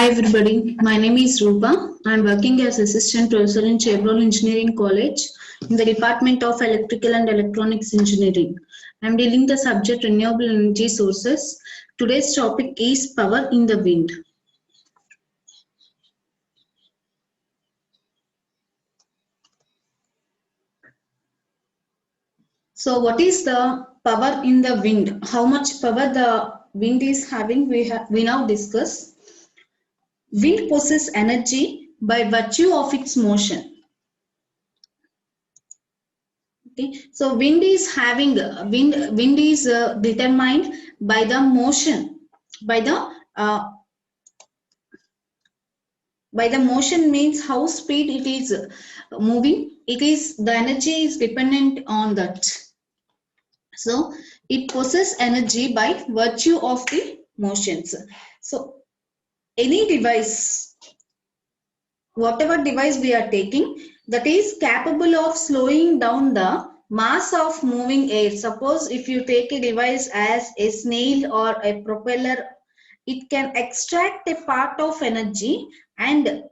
Hi everybody, my name is Rupa. I am working as assistant professor in Chevron Engineering College in the Department of Electrical and Electronics Engineering. I am dealing the subject renewable energy sources. Today's topic is power in the wind. So what is the power in the wind? How much power the wind is having? We now discuss. Wind possesses energy by virtue of its motion. Okay, so wind is having wind is determined by the motion, by the motion means how speed it is moving. It is the energy is dependent on that. So it possesses energy by virtue of the motions. So any device, whatever device we are taking, that is capable of slowing down the mass of moving air. Suppose if you take a device as a snail or a propeller, it can extract a part of energy and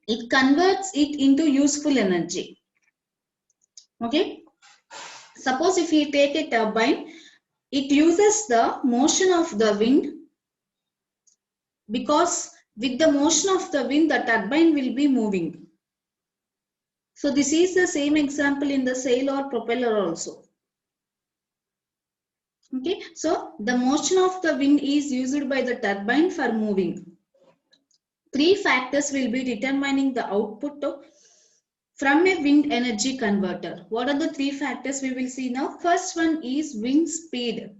it converts it into useful energy. Okay, suppose if you take a turbine, it uses the motion of the wind, because with the motion of the wind the turbine will be moving. So this is the same example in the sail or propeller also. Okay, so the motion of the wind is used by the turbine for moving. Three factors will be determining the output from a wind energy converter. What are the three factors we will see now? First one is wind speed.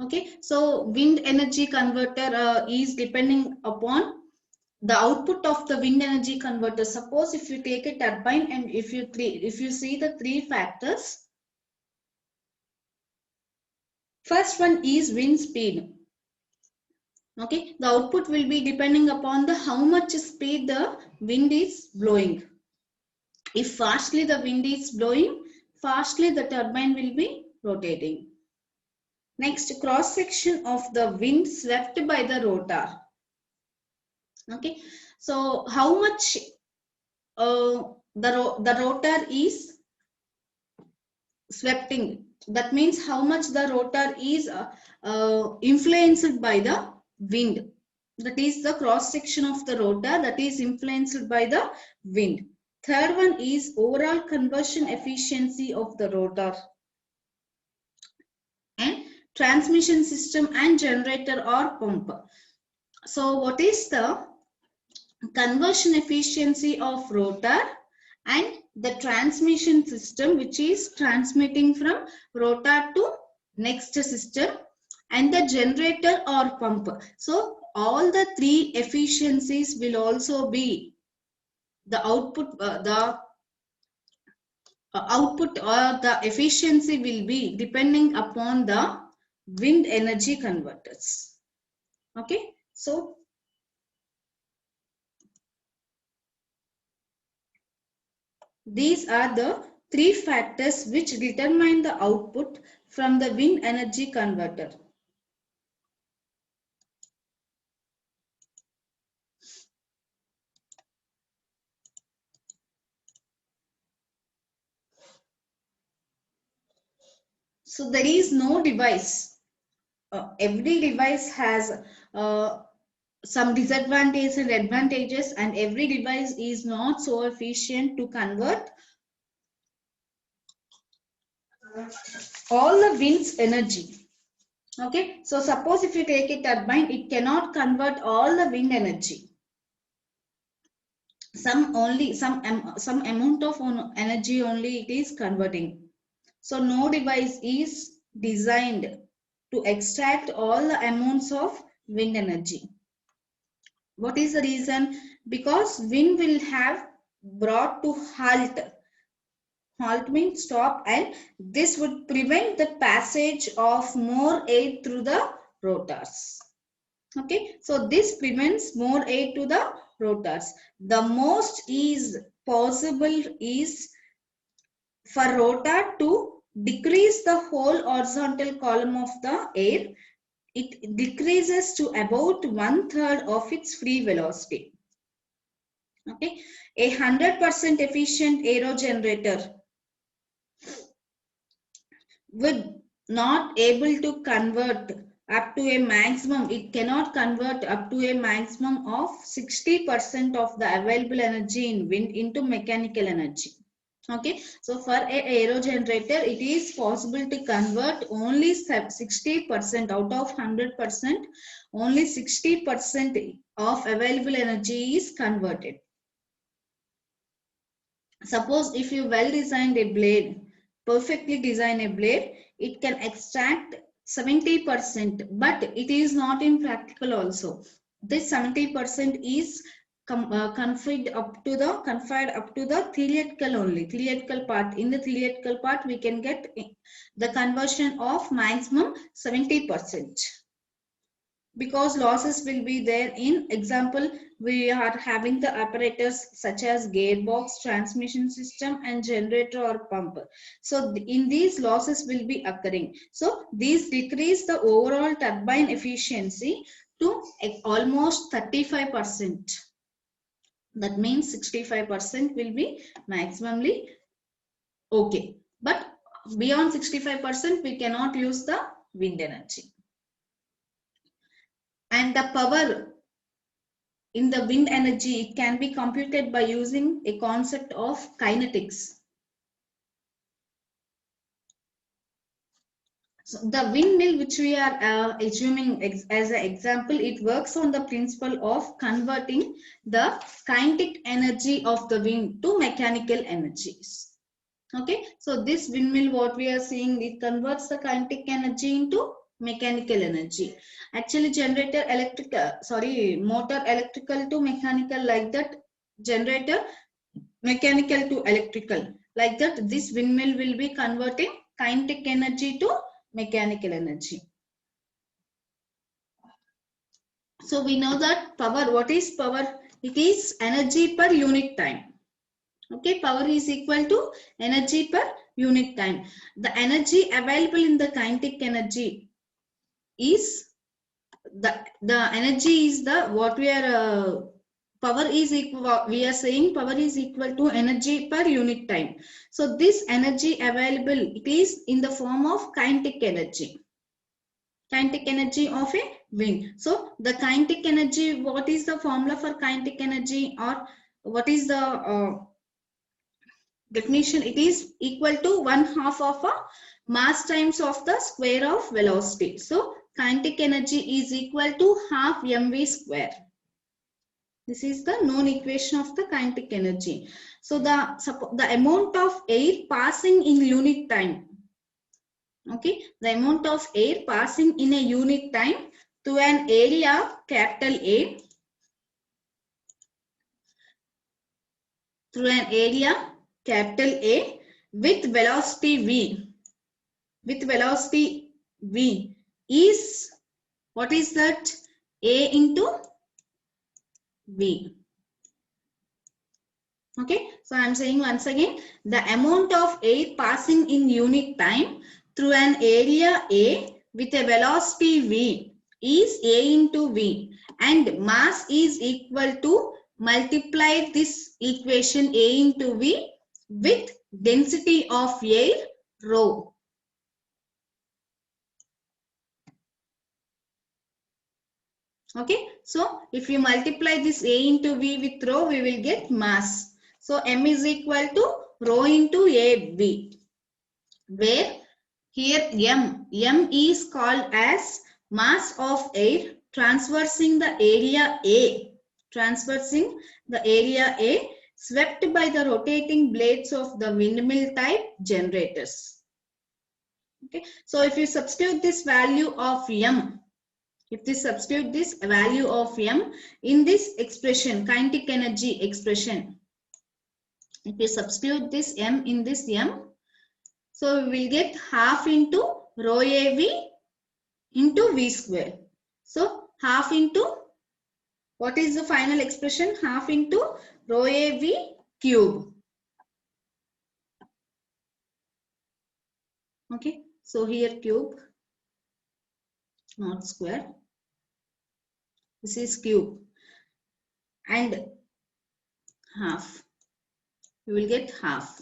Okay, so wind energy converter is depending upon the output of the wind energy converter. Suppose if you take a turbine and if you see the three factors, first one is wind speed. Okay, the output will be depending upon the how much speed the wind is blowing. If fastly the wind is blowing, fastly the turbine will be rotating. Next, cross section of the wind swept by the rotor. Okay, so how much the rotor is sweeping, that means how much the rotor is influenced by the wind. That is the cross section of the rotor that is influenced by the wind. Third one is overall conversion efficiency of the rotor. And transmission system and generator or pump. So what is the conversion efficiency of rotor and the transmission system, which is transmitting from rotor to next system, and the generator or pump? So all the three efficiencies will also be the output, output or the efficiency will be depending upon the wind energy converters. Okay, so these are the three factors which determine the output from the wind energy converter. So there is no device. Every device has some disadvantages and advantages, and every device is not so efficient to convert all the wind's energy. Okay, so suppose if you take a turbine, it cannot convert all the wind energy. Some amount of energy only it is converting. So no device is designed to extract all the amounts of wind energy. What is the reason? Because wind will have brought to halt. Halt means stop, and this would prevent the passage of more air through the rotors. Okay, so this prevents more air to the rotors. The most is possible is for rotor to decrease the whole horizontal column of the air it decreases to about 1/3 of its free velocity. Okay, a 100% efficient aero generator would not able to convert up to a maximum, it cannot convert up to a maximum of 60% of the available energy in wind into mechanical energy. Okay, so for a aero generator, it is possible to convert only 60% out of 100%, only 60% of available energy is converted. Suppose if you well designed a blade, perfectly design a blade, it can extract 70%, but it is not impractical also. This 70% is confined up to the theoretical only, theoretical part. In the theoretical part, we can get the conversion of maximum 70%. Because losses will be there. In example, we are having the apparatus such as gearbox, transmission system, and generator or pump. So in these, losses will be occurring. So these decrease the overall turbine efficiency to almost 35%. That means 65% will be maximally okay. But beyond 65%, we cannot use the wind energy. And the power in the wind energy can be computed by using a concept of kinetics. So the windmill, which we are assuming as an example, it works on the principle of converting the kinetic energy of the wind to mechanical energies. Okay, so this windmill, what we are seeing, it converts the kinetic energy into mechanical energy. Actually, motor electrical to mechanical, like that. Generator mechanical to electrical, like that. This windmill will be converting kinetic energy to mechanical energy. So we know that power, what is power? It is energy per unit time. Okay, power is equal to energy per unit time. The energy available in the kinetic energy is the energy is the what we are power is equal, we are saying power is equal to energy per unit time. So this energy available, it is in the form of kinetic energy of a wind. So the kinetic energy, what is the formula for kinetic energy, or what is the definition? It is equal to 1/2 of a mass times of the square of velocity. So kinetic energy is equal to half mv square. This is the known equation of the kinetic energy. So the amount of air passing in unit time. Okay, the amount of air passing in a unit time to an area capital A, through an area capital A with velocity v. With velocity v is, what is that? A into v. Okay, so I am saying once again, the amount of air passing in unit time through an area A with a velocity v is A into v, and mass is equal to, multiply this equation A into v with density of air rho. Okay, so if you multiply this A into v with rho, we will get mass. So m is equal to rho into AB, where here m is called as mass of air traversing the area A, swept by the rotating blades of the windmill type generators. Okay, so if you substitute this value of m, substitute this value of m in this expression, kinetic energy expression, if you substitute this m in this m, so we will get half into rho AV into v square. So half into, what is the final expression? Half into rho AV cube. Okay, so here cube. not square. This is cube and half. You will get half.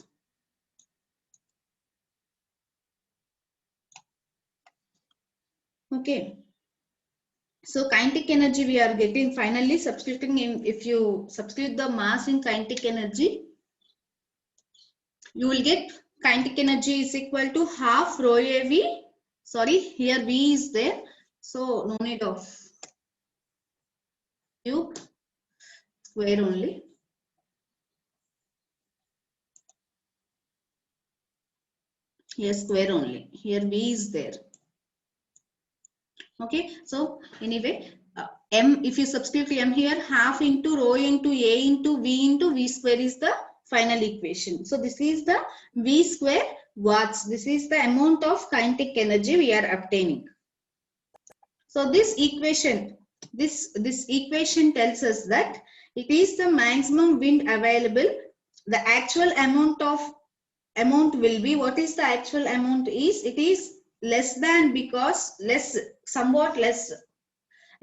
Okay. So kinetic energy we are getting finally substituting in, if you substitute the mass in kinetic energy, you will get kinetic energy is equal to half rho AV. Sorry, here V is there. So no need of cube, square only. Here square only. Here V is there. Okay, so anyway, M, if you substitute M here, half into rho into A into V square is the final equation. So this is the V square watts. This is the amount of kinetic energy we are obtaining. So this equation, this equation tells us that it is the maximum wind available. The actual amount will be, what is the actual amount is, it is less than, because less, somewhat less.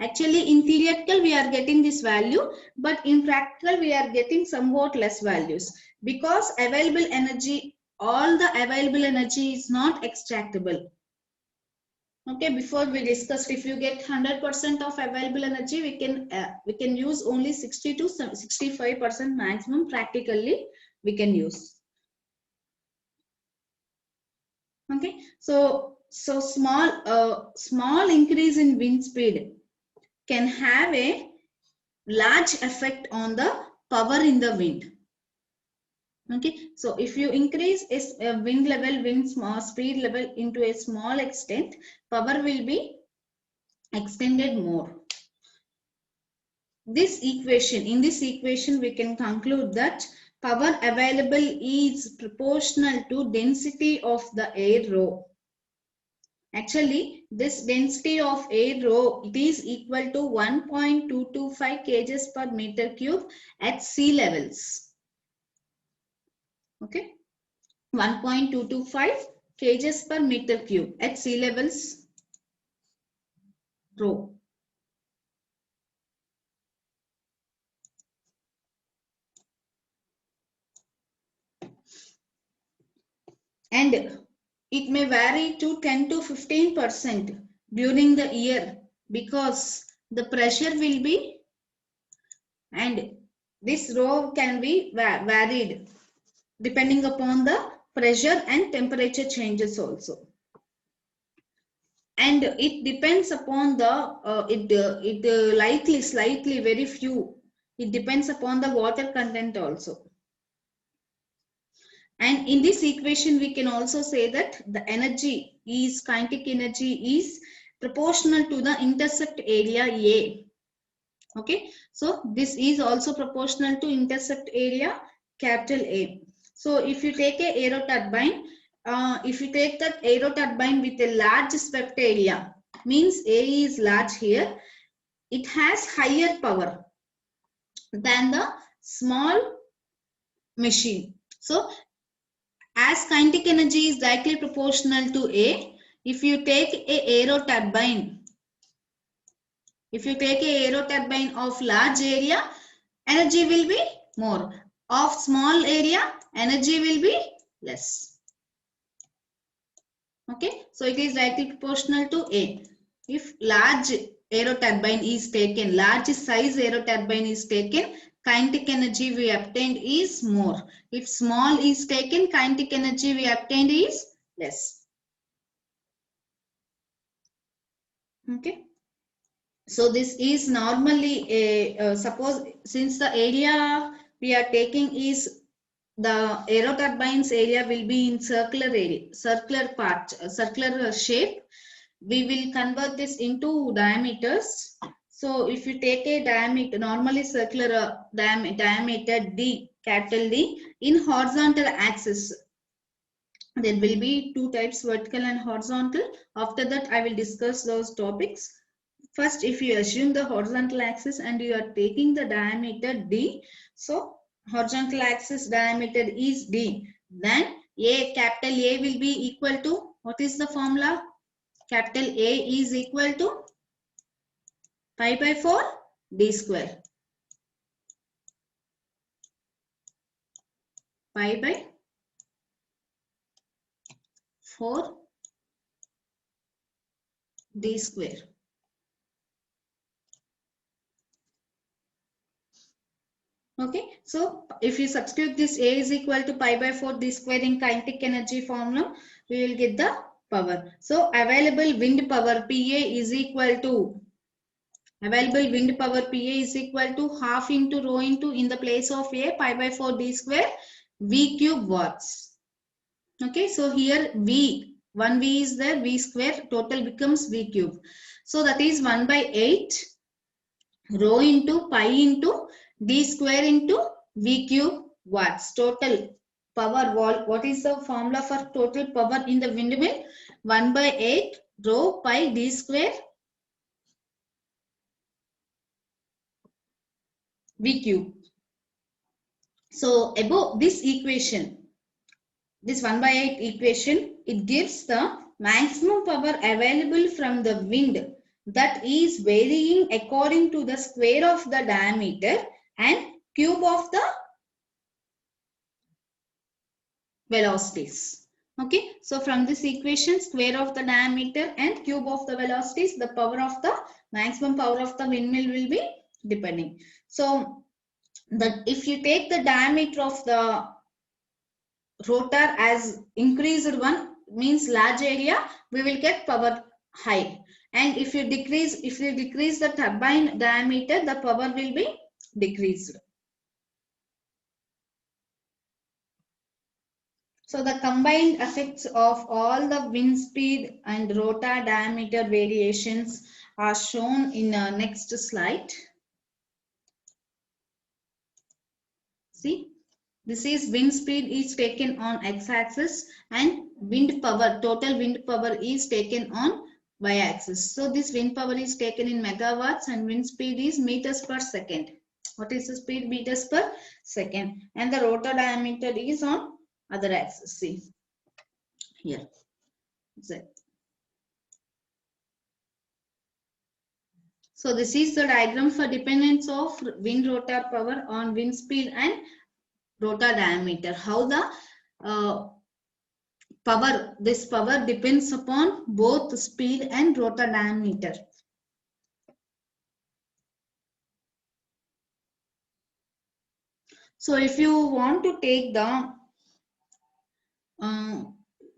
Actually in theoretical we are getting this value, but in practical we are getting somewhat less values, because available energy, all the available energy is not extractable. Okay, before we discussed, if you get 100% of available energy, we can use only 60 to 65% maximum practically we can use. Okay, so small increase in wind speed can have a large effect on the power in the wind. Okay, so if you increase a wind level, speed level into a small extent, power will be extended more. In this equation we can conclude that power available is proportional to density of the air rho. Actually, this density of air rho, it is equal to 1.225 kgs per meter cube at sea levels. Okay, 1.225 kgs per meter cube at sea levels rho. And it may vary to 10 to 15% during the year, because the pressure will be, and this rho can be varied depending upon the pressure and temperature changes also. And it depends upon the likely slightly very few, it depends upon the water content also. And in this equation, we can also say that the kinetic energy is proportional to the intercept area A. Okay, so this is also proportional to intercept area capital A. So if you take a aero turbine, if you take that aero turbine with a large swept area, means A is large here, it has higher power than the small machine. So as kinetic energy is directly proportional to A, if you take a aero turbine, of large area, energy will be more. Of small area, energy will be less. Okay, so it is directly proportional to A. If large aero turbine is taken, large size aero turbine is taken, kinetic energy we obtained is more. If small is taken, kinetic energy we obtained is less. Okay, so this is normally a suppose, since the area we are taking is the aero turbine's area will be in circular shape, we will convert this into diameters. So if you take a diameter, normally circular diameter D, capital D, in horizontal axis, there will be two types, vertical and horizontal. After that, I will discuss those topics. First, if you assume the horizontal axis and you are taking the diameter D, so horizontal axis diameter is D, then capital A will be equal to, what is the formula? capital A is equal to pi by 4 d square. Pi by 4 d square. Okay, so if you substitute this A is equal to pi by 4 d square in kinetic energy formula, we will get the power. So available wind power PA is equal to half into rho into, in the place of A, pi by 4 d square V cube watts. Okay, so here one V is there, V square, total becomes V cube. So that is 1 by 8 rho into pi into d square into V cube watts. Total power, what is the formula for total power in the windmill? 1 by 8 rho pi d square V cube. So above this equation, this 1 by 8 equation, it gives the maximum power available from the wind that is varying according to the square of the diameter and cube of the velocities. Okay, so from this equation, square of the diameter and cube of the velocities, the power of the maximum power of the windmill will be depending. So if you take the diameter of the rotor as increased one, means large area, we will get power high. And if you decrease the turbine diameter, the power will be decreased. So the combined effects of all the wind speed and rotor diameter variations are shown in the next slide. See, this is wind speed is taken on x-axis and wind power, total wind power is taken on y-axis. So this wind power is taken in megawatts and wind speed is meters per second. What is the speed? Meters per second. And the rotor diameter is on other axis. See here. Z. So this is the diagram for dependence of wind rotor power on wind speed and rotor diameter. How the this power depends upon both speed and rotor diameter. So if you want to take the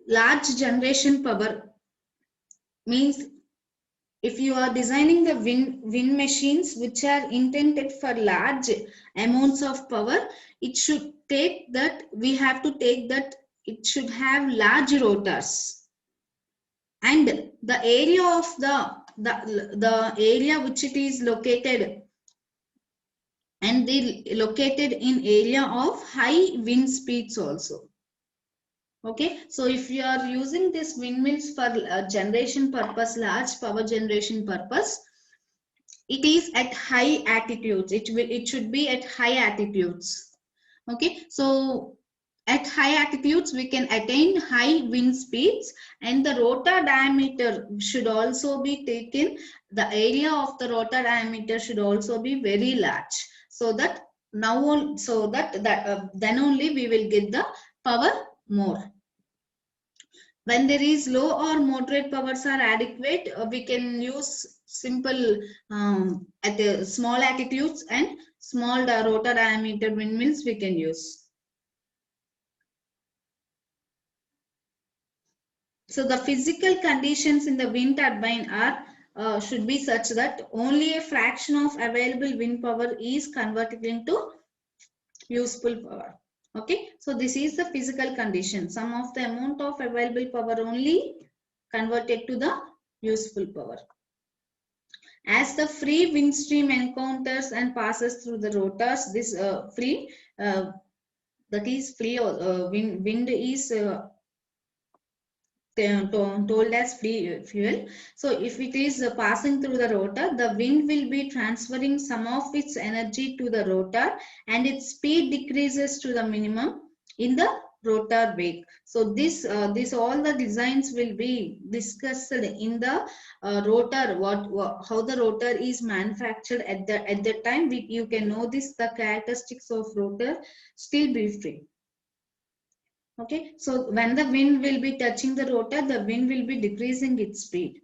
large generation power, means if you are designing the wind machines which are intended for large amounts of power, it should take that, we have to take that it should have large rotors, and the area of the area which it is located, and they located in area of high wind speeds also. Okay, so if you are using these windmills for generation purpose, large power generation purpose, it is at high altitudes. It should be at high altitudes. Okay, so at high altitudes we can attain high wind speeds, and the rotor diameter should also be taken. The area of the rotor diameter should also be very large, so that then only we will get the power more. When there is low or moderate powers are adequate, we can use simple at the small altitudes and small rotor diameter windmills we can use. So the physical conditions in the wind turbine are should be such that only a fraction of available wind power is converted into useful power. Okay, so this is the physical condition. Some of the amount of available power only converted to the useful power. As the free wind stream encounters and passes through the rotors, this wind is told as free fuel. So if it is passing through the rotor, the wind will be transferring some of its energy to the rotor, and its speed decreases to the minimum in the rotor wake. So this all the designs will be discussed in the rotor, how the rotor is manufactured at that time. You can know this, the characteristics of rotor, still briefly. Okay, so when the wind will be touching the rotor, the wind will be decreasing its speed.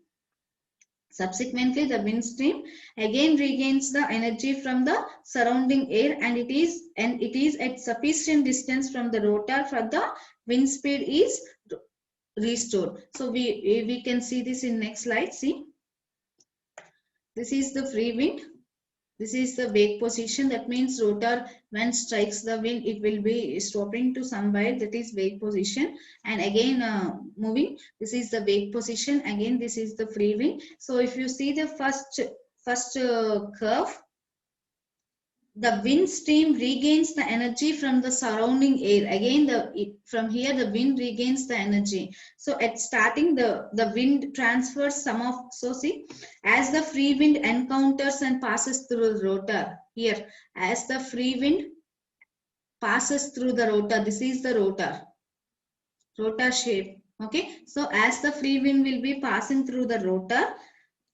Subsequently, the wind stream again regains the energy from the surrounding air, and it is at sufficient distance from the rotor for the wind speed is restored. So we can see this in next slide. See, this is the free wind. This is the wake position. That means rotor, when strikes the wind, it will be stopping to somewhere. That is wake position. And again moving. This is the wake position. Again, this is the free wind. So if you see the first curve, the wind stream regains the energy from the surrounding air. Again, from here the wind regains the energy. So at starting, the wind transfers some of, so see, as the free wind encounters and passes through the rotor, here as the free wind passes through the rotor, this is the rotor shape. Okay, so as the free wind will be passing through the rotor,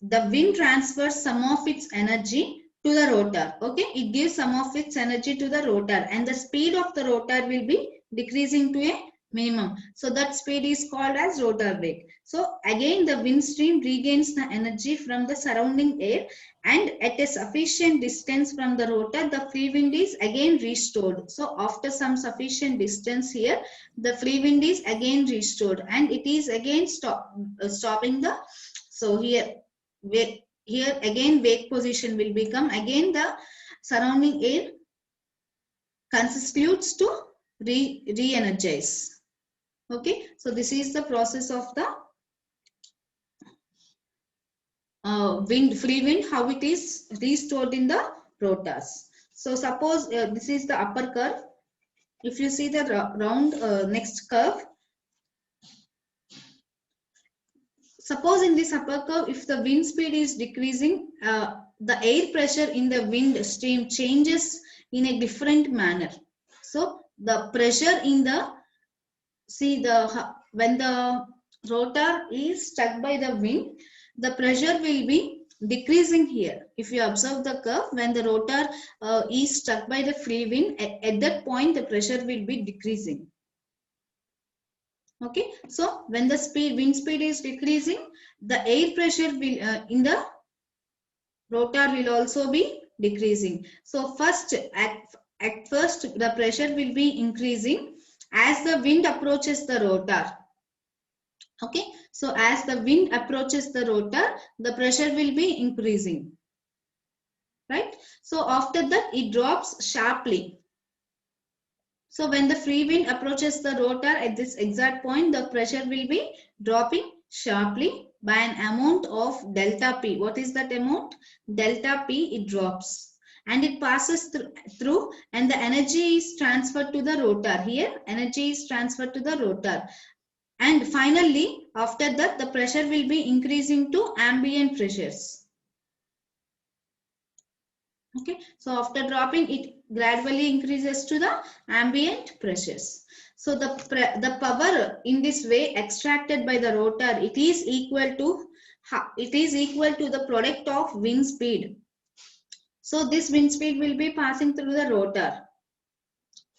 the wind transfers some of its energy to the rotor. Okay, it gives some of its energy to the rotor, and the speed of the rotor will be decreasing to a minimum. So that speed is called as rotor wake. So again, the wind stream regains the energy from the surrounding air, and at a sufficient distance from the rotor, the free wind is again restored. So after some sufficient distance here, the free wind is again restored, and it is again stopping the, so here again wake position will become, again the surrounding air constitutes to re-energize. Okay, so this is the process of the free wind, how it is restored in the rotors. So suppose this is the upper curve. If you see the round next curve, suppose in this upper curve, if the wind speed is decreasing, the air pressure in the wind stream changes in a different manner. So the pressure in the, see, when the rotor is struck by the wind, the pressure will be decreasing here. If you observe the curve, when the rotor is struck by the free wind, at that point the pressure will be decreasing. Okay, so when the wind speed is decreasing, the air pressure will in the rotor will also be decreasing. So first, at first the pressure will be increasing as the wind approaches the rotor. Okay, so as the wind approaches the rotor, the pressure will be increasing, right? So after that, it drops sharply. So when the free wind approaches the rotor at this exact point, the pressure will be dropping sharply by an amount of delta P. What is that amount? Delta P, it drops. And it passes through, and the energy is transferred to the rotor. Here, energy is transferred to the rotor. And finally, after that, the pressure will be increasing to ambient pressures. Okay, so after dropping, it gradually increases to the ambient pressures. So the power in this way extracted by the rotor, it is equal to the product of wind speed. So this wind speed will be passing through the rotor,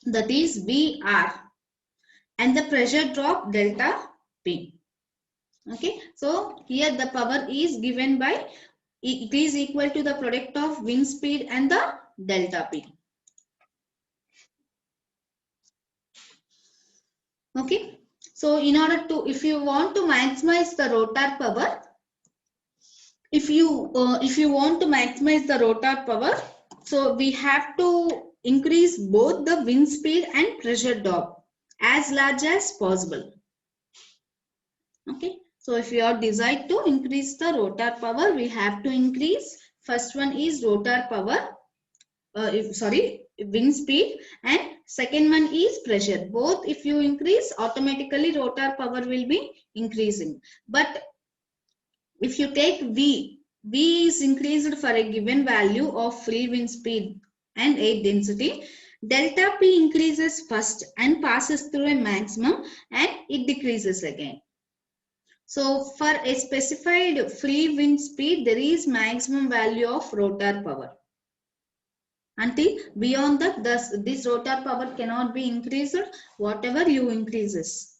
that is VR, and the pressure drop delta P. Okay, so here the power is given by, it is equal to the product of wind speed and the delta P. Okay, so in order to, if you want to maximize the rotor power, if you want to maximize the rotor power, so we have to increase both the wind speed and pressure drop as large as possible. Okay, so if you are desired to increase the rotor power, we have to increase, first one is rotor power, wind speed, and second one is pressure. Both if you increase, automatically rotor power will be increasing. But if you take V is increased for a given value of free wind speed and air density, delta P increases first and passes through a maximum and it decreases again. So for a specified free wind speed, there is maximum value of rotor power. Until beyond that, this rotor power cannot be increased, whatever you increases.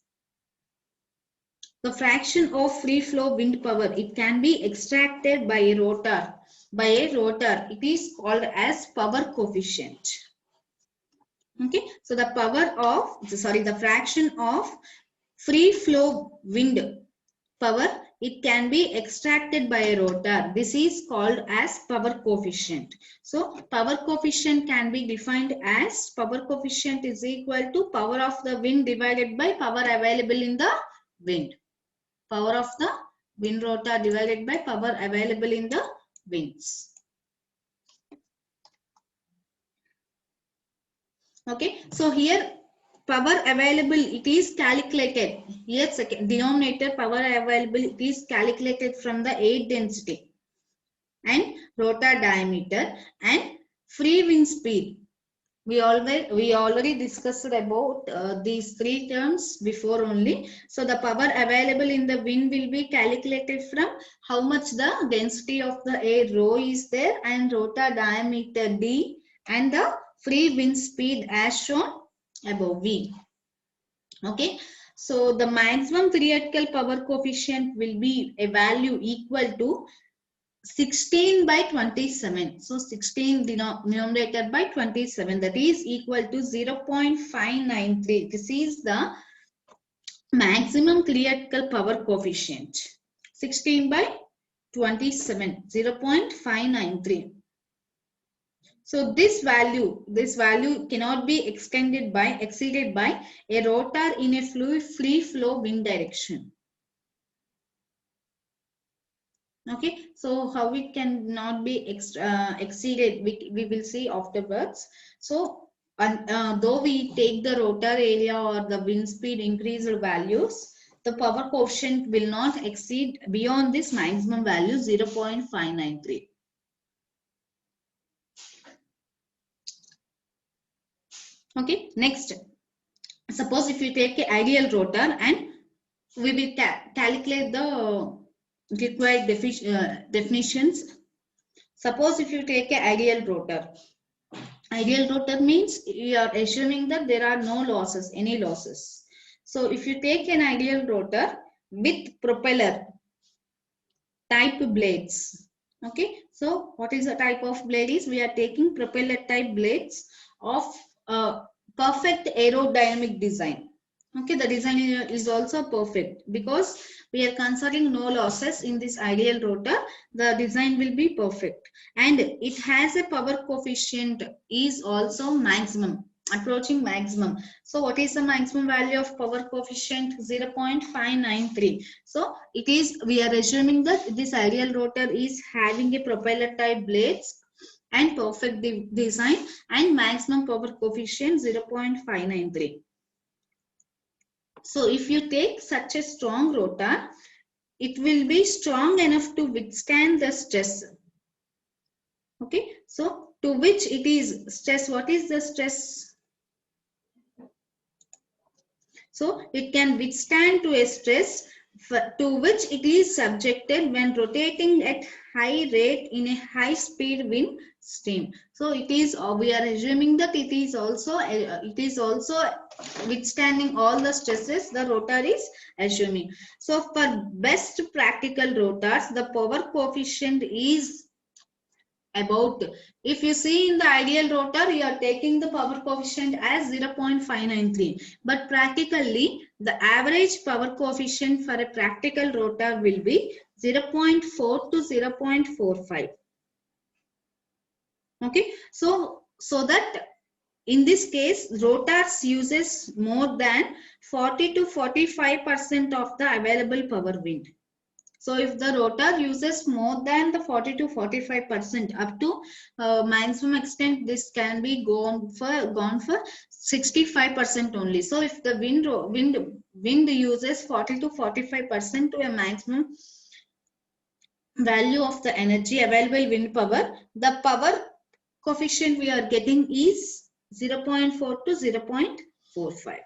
The fraction of free flow wind power, it can be extracted by a rotor. It is called as power coefficient. Okay, so the fraction of free flow wind power, it can be extracted by a rotor. This is called as power coefficient. So power coefficient can be defined as power coefficient is equal to power of the wind divided by power available in the wind. Power of the wind rotor divided by power available in the winds. Okay, so here power available, it is calculated. Here second denominator power available, it is calculated from the air density and rotor diameter and free wind speed. We already discussed about these three terms before only. So the power available in the wind will be calculated from how much the density of the air rho is there and rotor diameter d and the free wind speed as shown above V. Okay, so the maximum theoretical power coefficient will be a value equal to 16 by 27. So 16 denominator by 27, that is equal to 0.593. This is the maximum theoretical power coefficient. 16 by 27, 0.593. So this value cannot be exceeded by a rotor in a free flow wind direction. Okay, so how it cannot be exceeded, we will see afterwards. So though we take the rotor area or the wind speed increased values, the power coefficient will not exceed beyond this maximum value 0.593. Okay, next, suppose if you take an ideal rotor and we will calculate the required definitions. Suppose if you take an ideal rotor means you are assuming that there are no losses, any losses. So if you take an ideal rotor with propeller type blades, okay, so what is the type of blade is, we are taking propeller type blades of perfect aerodynamic design. Okay, the design is also perfect because we are considering no losses in this ideal rotor. The design will be perfect and it has a power coefficient is also maximum, approaching maximum. So what is the maximum value of power coefficient? 0.593. So it is, we are assuming that this ideal rotor is having a propeller type blades and perfect design and maximum power coefficient 0.593. So if you take such a strong rotor, it will be strong enough to withstand the stress. Okay, so to which it is stress, what is the stress? So it can withstand to a stress to which it is subjected when rotating at high rate in a high speed wind stream. So it is, we are assuming that it is also withstanding all the stresses the rotor is assuming. So for best practical rotors, the power coefficient is about, if you see in the ideal rotor, you are taking the power coefficient as 0.593, but practically the average power coefficient for a practical rotor will be 0.4 to 0.45. Okay, so that in this case rotors uses more than 40 to 45% of the available power wind. So if the rotor uses more than the 40 to 45%, up to maximum extent, this can be gone for 65% only. So if the wind uses 40 to 45% to a maximum value of the energy available wind power, the power coefficient we are getting is 0.4 to 0.45.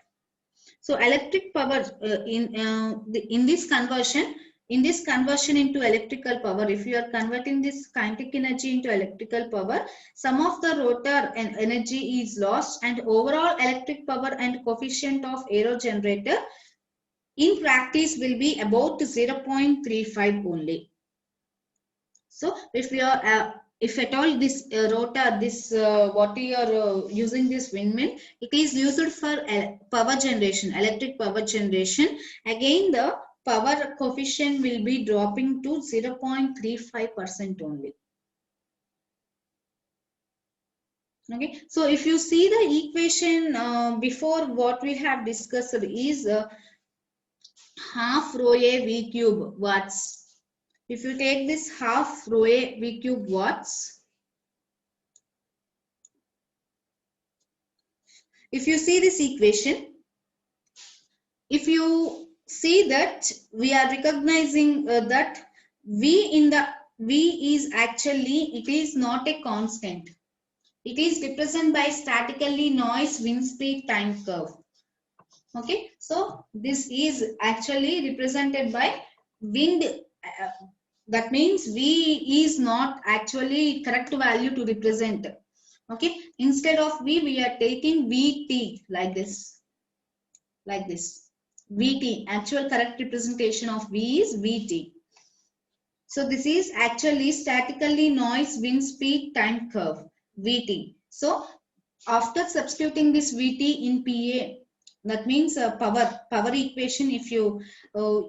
So electric power in this conversion into electrical power, if you are converting this kinetic energy into electrical power, some of the rotor and energy is lost, and overall electric power and coefficient of aero generator in practice will be about 0.35 only. So if you are if at all this rotor, this what you are using this windmill, it is used for power generation, electric power generation. Again, the power coefficient will be dropping to 0.35% only. Okay, so if you see the equation before, what we have discussed is half rho a v cube watts. If you take this half rho a v cube watts, if you see this equation, if you see that we are recognizing that V is actually, it is not a constant. It is represented by statically noise, wind speed, time curve. Okay, so this is actually represented by wind. That means V is not actually correct value to represent. Okay, instead of V, we are taking Vt like this. Vt, actual correct representation of V is Vt. So this is actually statically noise, wind speed, time curve, Vt. So after substituting this Vt in Pa, that means power equation, if you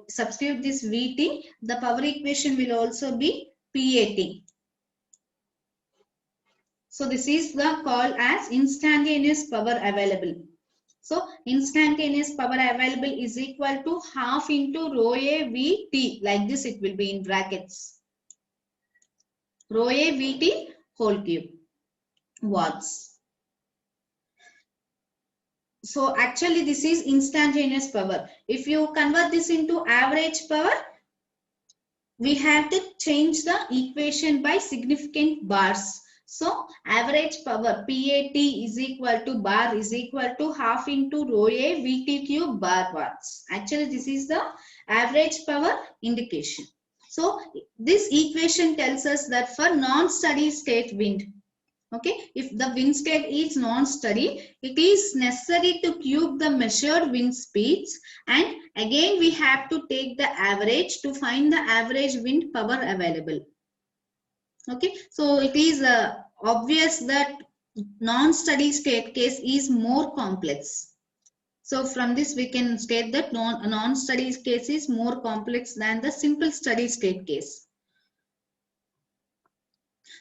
substitute this Vt, the power equation will also be Pat. So this is the called as instantaneous power available. So instantaneous power available is equal to half into rho a Vt, like this it will be in brackets. Rho a Vt whole cube watts. So actually this is instantaneous power. If you convert this into average power, we have to change the equation by significant bars. So average power PAT is equal to bar is equal to half into rho a Vt cube bar watts. Actually this is the average power indication. So this equation tells us that for non-steady state wind, okay, if the wind state is non-steady, it is necessary to cube the measured wind speeds, and again we have to take the average to find the average wind power available. Okay, so it is obvious that non-steady state case is more complex. So from this we can state that non-steady case is more complex than the simple steady state case.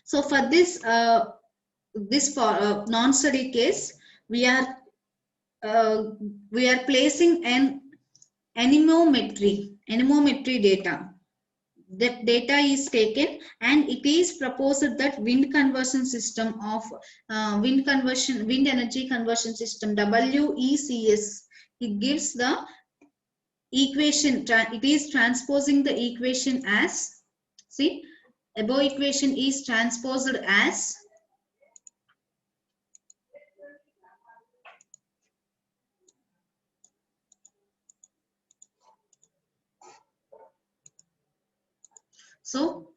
So for this for non-steady case, we are placing an anemometry data. That data is taken, and it is proposed that wind conversion system of wind energy conversion system, WECS, it gives the equation, it is transposing the equation as, see, above equation is transposed as so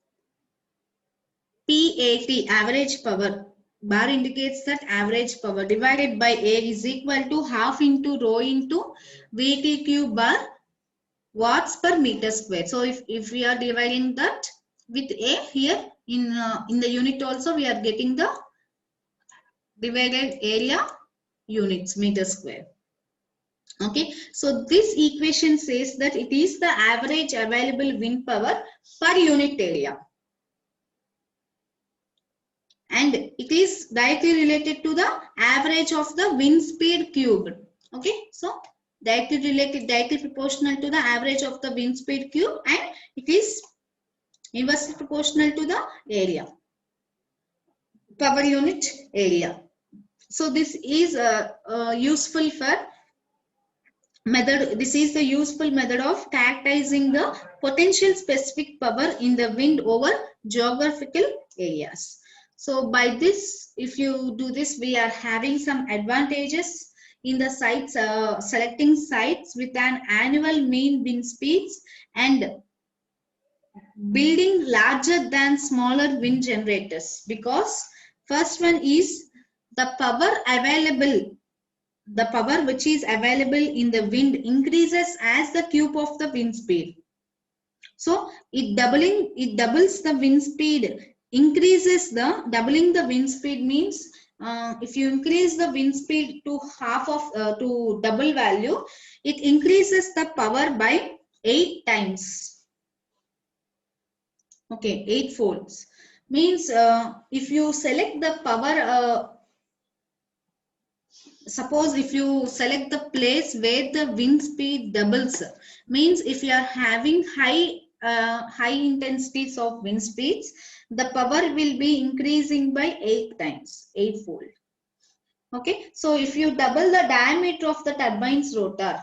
PAT, average power, bar indicates that average power divided by A is equal to half into rho into Vt cube bar watts per meter square. So if we are dividing that with A here in the unit also, we are getting the divided area units meter square. Okay, so this equation says that it is the average available wind power per unit area, and it is directly related to the average of the wind speed cubed. Okay, so directly proportional to the average of the wind speed cube, and it is inversely proportional to the area, power unit area. So this is useful for method. This is the useful method of characterizing the potential specific power in the wind over geographical areas. So by this, if you do this, we are having some advantages in the sites, selecting sites with an annual mean wind speeds and building larger than smaller wind generators, because first one is the power available, the power which is available in the wind increases as the cube of the wind speed. So it doubles the wind speed, increases the doubling the wind speed means if you increase the wind speed to half of to double value, it increases the power by 8 times. Okay, 8 folds means if you select the power, suppose if you select the place where the wind speed doubles, means if you are having high intensities of wind speeds, the power will be increasing by 8 times, 8 fold. Okay, so if you double the diameter of the turbine's rotor,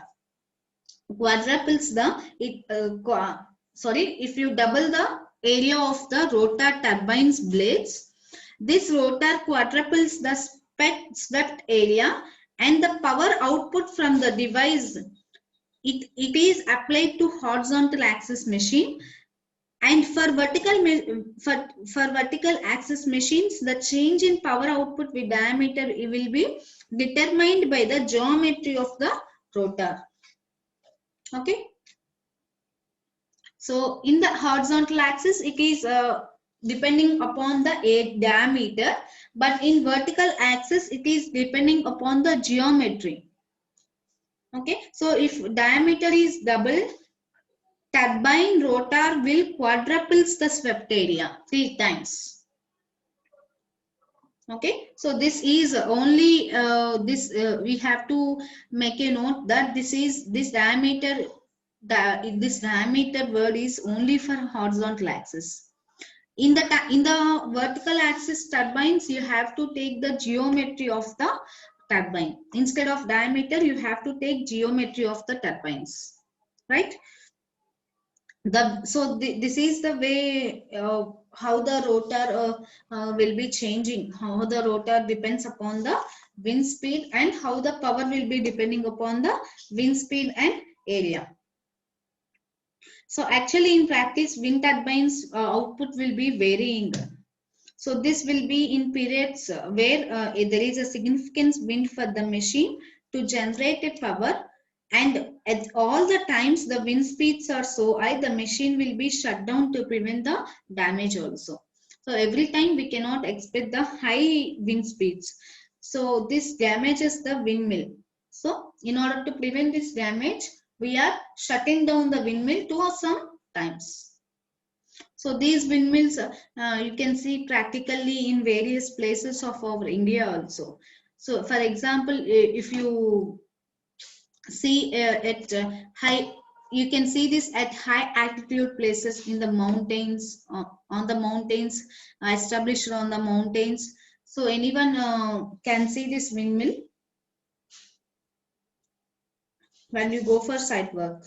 quadruples the if you double the area of the rotor turbine's blades, this rotor quadruples the swept area, and the power output from the device, it is applied to horizontal axis machine. And for vertical axis machines, the change in power output with diameter will be determined by the geometry of the rotor. Okay. So in the horizontal axis, it is depending upon the diameter, but in vertical axis, it is depending upon the geometry. Okay, so if diameter is double, turbine rotor will quadruples the swept area 3 times. Okay, so this is only we have to make a note that this diameter, this diameter word is only for horizontal axis. In the vertical axis turbines, you have to take the geometry of the turbine. Instead of diameter, you have to take geometry of the turbines, right? This is the way how the rotor will be changing, how the rotor depends upon the wind speed, and how the power will be depending upon the wind speed and area. So actually in practice, wind turbines output will be varying. So this will be in periods where there is a significant wind for the machine to generate a power, and at all the times the wind speeds are so high, the machine will be shut down to prevent the damage also. So every time we cannot expect the high wind speeds. So this damages the windmill. So in order to prevent this damage, we are shutting down the windmill to some times. So these windmills you can see practically in various places of our India also. So for example, if you see at high, you can see this at high altitude places in the mountains, on the mountains, established on the mountains. So anyone can see this windmill when you go for site work.